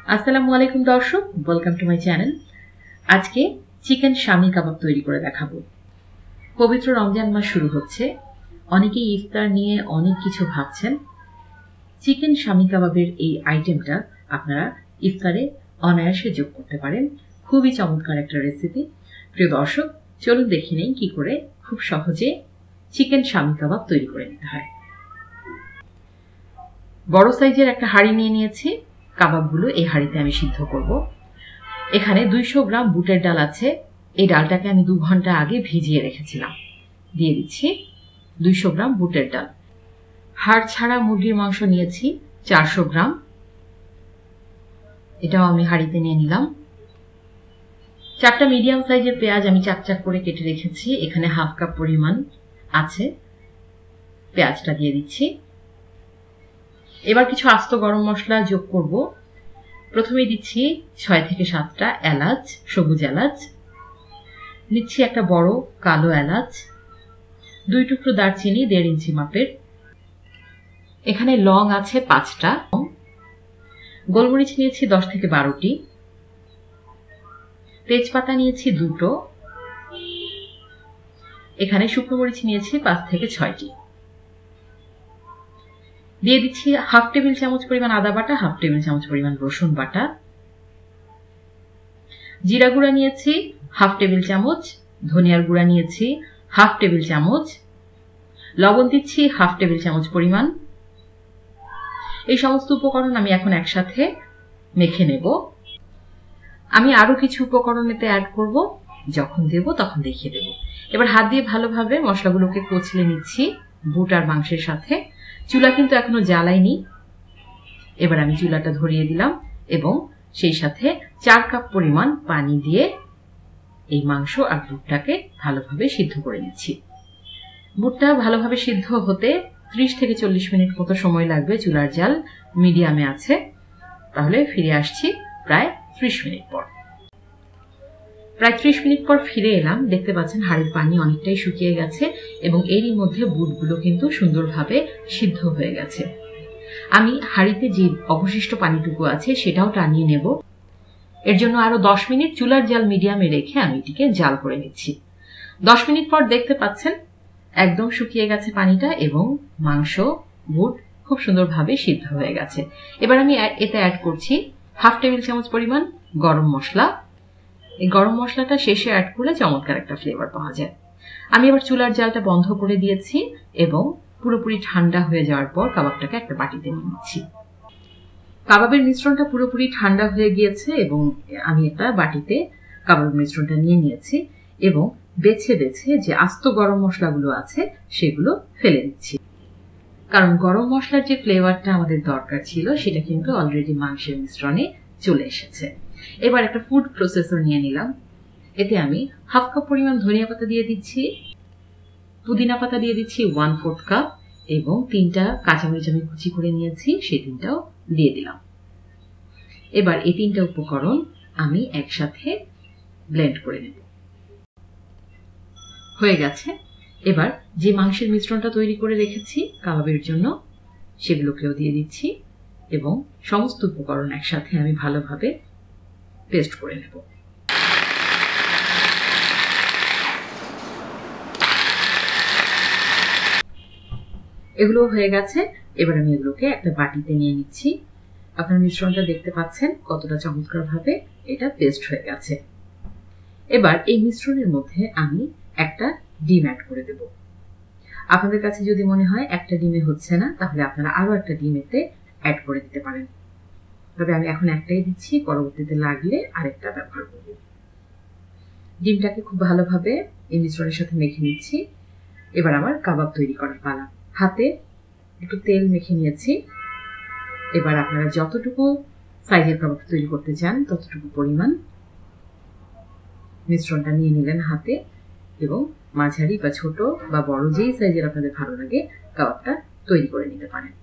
আসসালামু আলাইকুম দর্শক, ওয়েলকাম টু মাই চ্যানেল। আজকে চিকেন শামি কাবাব তৈরি করে দেখাবো। পবিত্র রমজান মাস শুরু হচ্ছে, অনেকেই ইফতার নিয়ে অনেক কিছু ভাবছেন। চিকেন শামি কাবাবের এই আইটেমটা আপনারা ইফতারে অনায়াসে যোগ করতে পারেন। খুবই চমৎকার একটা রেসিপি। প্রিয় দর্শক, চলুন দেখে নেই কি করে খুব সহজে চিকেন শামি কাবাব তৈরি করে নিতে হয়। বড় সাইজের একটা হাঁড়ি নিয়ে নিয়েছি। কাবাবগুলো এই হাঁড়িতে আমি সিদ্ধ করব। এখানে 200 গ্রাম বুটের ডাল আছে। এই ডালটাকে আমি 2 ঘন্টা আগে ভিজিয়ে রেখেছিলাম। দিয়ে দিচ্ছি 200 গ্রাম বুটের ডাল। হাড় ছাড়া মুরগির মাংস নিয়েছি 400 গ্রাম। এটাও আমি হাঁড়িতে নিয়ে নিলাম। 4টা মিডিয়াম সাইজের পেঁয়াজ আমি চাকচাক করে কেটে রেখেছি। এখানে হাফ কাপ পরিমাণ আছে। পেঁয়াজটা দিয়ে দিচ্ছি। এবার কিছু আস্ত গরম মশলা যোগ করব। প্রথমে দিচ্ছি 6 থেকে 7টা এলাচ, সবুজ এলাচ। নিচ্ছি একটা বড় কালো এলাচ, 2 টুকরো দারচিনি 1.5 ইঞ্চি মাপের। এখানে লং আছে 5টা। গোলমরিচ নিয়েছি 10 থেকে 12টি। তেজপাতা নিয়েছি 2টো। এখানে শুকনো মরিচ নিয়েছি 5 থেকে 6টি। দিয়ে দিচ্ছি হাফ টেবিল চামচ পরিমাণ আদা বাটা, হাফ টেবিল চামচ পরিমাণ রসুন বাটা। জিরা গুঁড়া নিয়েছি হাফ টেবিল চামচ, ধনিয়ার গুঁড়া নিয়েছি হাফ টেবিল চামচ, লবণ দিচ্ছি হাফ টেবিল চামচ পরিমাণ। এই সমস্ত উপকরণ আমি এখন একসাথে মেখে নেব। আমি আরো কিছু উপকরণ এতে অ্যাড করব, যখন দেব তখন দেখিয়ে দেব। এবার হাত দিয়ে ভালোভাবে মশলাগুলোকে কচলে নিচ্ছি বুট আর মাংসের সাথে। চুলা কিন্তু এখনো জ্বালাইনি। এবার আমি চুলাটা ধরিয়ে দিলাম এবং সেই সাথে 4 কাপ পরিমাণ পানি দিয়ে এই মাংস আর বুটটাকে ভালোভাবে সিদ্ধ করে নিচ্ছি। বুটটা ভালোভাবে সিদ্ধ হতে 30 থেকে 40 মিনিট মতো সময় লাগবে। চুলার জাল মিডিয়ামে আছে। তাহলে ফিরে আসছি প্রায় 30 মিনিট পর। প্রায় 30 মিনিট পর ফিরে এলাম। দেখতে পাচ্ছেন হাঁড়ির পানি অনেকটাই শুকিয়ে গেছে এবং এরই মধ্যে বুটগুলো কিন্তু সুন্দরভাবে সিদ্ধ হয়ে গেছে। আমি হাঁড়িতে যে অবশিষ্ট পানিটুকু আছে সেটাও টানিয়ে নেব। এর জন্য আরো 10 মিনিট চুলার জাল মিডিয়ামে রেখে আমি এটিকে জাল করে নিচ্ছি। 10 মিনিট পর দেখতে পাচ্ছেন একদম শুকিয়ে গেছে পানিটা এবং মাংস বুট খুব সুন্দরভাবে সিদ্ধ হয়ে গেছে। এবার আমি এতে অ্যাড করছি হাফ টেবিল চামচ পরিমাণ গরম মশলা। এই গরম মশলাটা শেষে অ্যাড করলে চমৎকার একটা ফ্লেভার পাওয়া যায়। আমি এবার চুলার জালটা বন্ধ করে দিয়েছি এবং পুরোপুরি ঠান্ডা হয়ে যাওয়ার পর কাবাবটাকে একটা বাটিতে নিয়ে নিচ্ছি। কাবাবের মিশ্রণটা পুরোপুরি ঠান্ডা হয়ে গিয়েছে এবং আমি একটা বাটিতে কাবাবের মিশ্রণটা নিয়ে নিয়েছি এবং বেছে বেছে যে আস্ত গরম মশলাগুলো আছে সেগুলো ফেলে দিচ্ছি। কারণ গরম মশলার যে ফ্লেভারটা আমাদের দরকার ছিল সেটা কিন্তু অলরেডি মাংসের মিশ্রণে চলে এসেছে। এবার একটা ফুড প্রসেসর নিয়ে নিলাম। এতে আমি হাফ কাপ পরিমাণ ধনিয়া পাতা দিয়ে দিচ্ছি, পুদিনা পাতা দিয়ে দিচ্ছি 1/4 কাপ এবং 3টা কাঁচামরিচ আমি কুচি করে নিয়েছি, সেই 3টাও দিয়ে দিলাম। এবার এই 3টা উপকরণ আমি একসাথে ব্লেন্ড করে নেব। হয়ে গেছে। এবার যে মাংসের মিশ্রণটা তৈরি করে রেখেছি কাবাবের জন্য সেগুলোকেও দিয়ে দিচ্ছি এবং সমস্ত উপকরণ একসাথে আমি ভালোভাবে পেস্ট করে নেব। এগুলো হয়ে গেছে। এবার আমি এগুলোকে একটা বাটিতে নিয়ে নিচ্ছি। আপনার মিশ্রণটা দেখতে পাচ্ছেন কতটা চমৎকারভাবে এটা পেস্ট হয়ে গেছে। এবার এই মিশ্রণের মধ্যে আমি একটা ডিম অ্যাড করে দেব। আপনাদের কাছে যদি মনে হয় একটা ডিমে হচ্ছে না, তাহলে আপনারা আরো একটা ডিম এতে অ্যাড করে দিতে পারেন। তবে আমি এখন একটাই দিচ্ছি, পরবর্তীতে লাগলে আরেকটা ব্যবহার করব। ডিমটাকে খুব ভালোভাবে এই মিশ্রণের সাথে মেখে নিচ্ছি। এবার আমার কাবাব তৈরি করার পালা। হাতে একটু তেল মেখে নিয়েছি। এবার আপনারা যতটুকু সাইজের কাবাব তৈরি করতে চান ততটুকু পরিমাণ মিশ্রণটা নিয়ে নিলেন হাতে এবং মাঝারি বা ছোট বা বড় যেই সাইজের আপনাদের ভালো লাগে কাবাবটা তৈরি করে নিতে পারেন।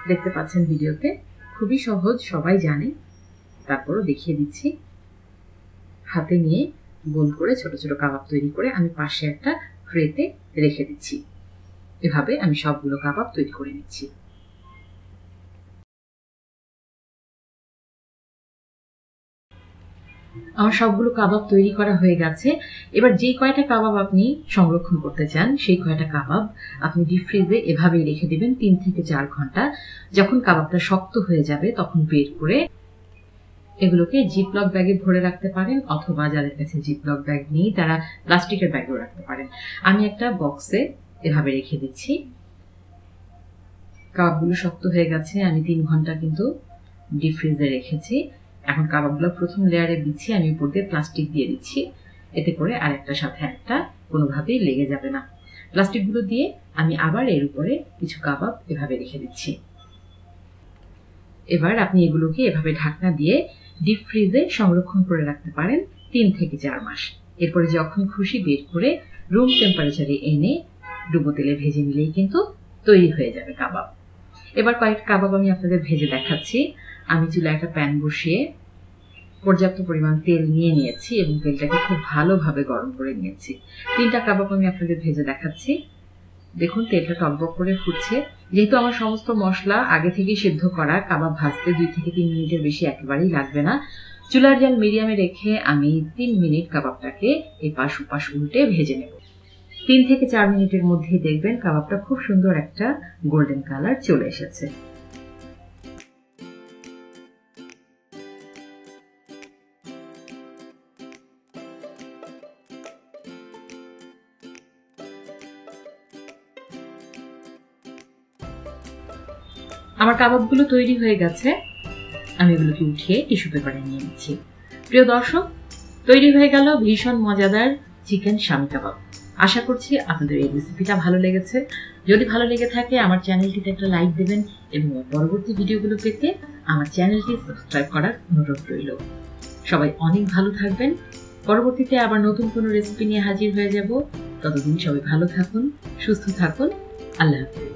দেখতে পাচ্ছেন ভিডিওতে খুবই সহজ, সবাই জানে, তারপরও দেখিয়ে দিচ্ছি। হাতে নিয়ে গোল করে ছোট ছোট কাবাব তৈরি করে আমি পাশে একটা ট্রেতে রেখে দিচ্ছি। এভাবে আমি সবগুলো কাবাব তৈরি করে নিচ্ছি। আমার সবগুলো কাবাব তৈরি করা হয়ে গেছে। এবার যে কয়টা কাবাব আপনি সংরক্ষণ করতে চান সেই কয়টা কাবাব আপনি ডিপ ফ্রিজে এভাবেই রেখে দিবেন 3 থেকে 4 ঘন্টা। যখন কাবাবটা শক্ত হয়ে যাবে তখন বের করে এগুলোকে জিপলক ব্যাগে ভরে রাখতে পারেন, অথবা যাদের কাছে জিপলক ব্যাগ নেই তারা প্লাস্টিকের ব্যাগেও রাখতে পারেন। আমি একটা বক্সে এভাবে রেখে দিচ্ছি। কাবাবগুলো শক্ত হয়ে গেছে, আমি 3 ঘন্টা কিন্তু ডিপ ফ্রিজে রেখেছি। এখন কাবাবগুলো প্রথম লেয়ারে বিছিয়ে আমি উপর দিয়ে প্লাস্টিক দিয়ে দিচ্ছি, এতে করে আরেকটার সাথে একটা কোনোভাবেই লেগে যাবে না। প্লাস্টিকগুলো দিয়ে আমি আবার এর উপরে কিছু কাবাব এভাবে রেখে দিচ্ছি। এবার আপনি এগুলোকে এভাবে ঢাকনা দিয়ে ডিপ ফ্রিজে সংরক্ষণ করে রাখতে পারেন 3 থেকে 4 মাস। এরপরে যখন খুশি বের করে রুম টেম্পারেচারে এনে ডুবো তেলে ভেজে নিলেই কিন্তু তৈরি হয়ে যাবে কাবাব। এবার কয়েকটা কাবাব আমি আপনাদের ভেজে দেখাচ্ছি। আমি চুলায় একটা প্যান বসিয়ে পর্যাপ্ত পরিমাণ তেল নিয়ে নিয়েছি এবং তেলটাকে খুব ভালোভাবে গরম করে নিয়েছি। 3টা কাবাব আমি আপনাদের ভেজে দেখাচ্ছি। দেখুন তেলটা টকবক করে ফুটছে। যেহেতু আমার সমস্ত মশলা আগে থেকেই সিদ্ধ করা, কাবাব ভাজতে 2 থেকে 3 মিনিটের বেশি একেবারেই লাগবে না। চুলার জাল মিডিয়ামে রেখে আমি 3 মিনিট কাবাবটাকে এপাশ ওপাশ উল্টে ভেজে নেব। 3 থেকে 4 মিনিটের মধ্যেই দেখবেন কাবাবটা খুব সুন্দর একটা গোল্ডেন কালার চলে এসেছে। আমার কাবাবগুলো তৈরি হয়ে গেছে, আমি এগুলোকে উঠিয়ে টিস্যু পেপারে নিয়ে নিচ্ছি। প্রিয় দর্শক, তৈরি হয়ে গেল ভীষণ মজাদার চিকেন শামি কাবাব। আশা করছি আপনাদের এই রেসিপিটা ভালো লেগেছে। যদি ভালো লেগে থাকে আমার চ্যানেলটিতে একটা লাইক দেবেন এবং পরবর্তী ভিডিওগুলো পেতে আমার চ্যানেলটি সাবস্ক্রাইব করার অনুরোধ রইল। সবাই অনেক ভালো থাকবেন। পরবর্তীতে আবার নতুন কোনো রেসিপি নিয়ে হাজির হয়ে যাব। ততদিন সবাই ভালো থাকুন, সুস্থ থাকুন। আল্লাহ হাফেজ।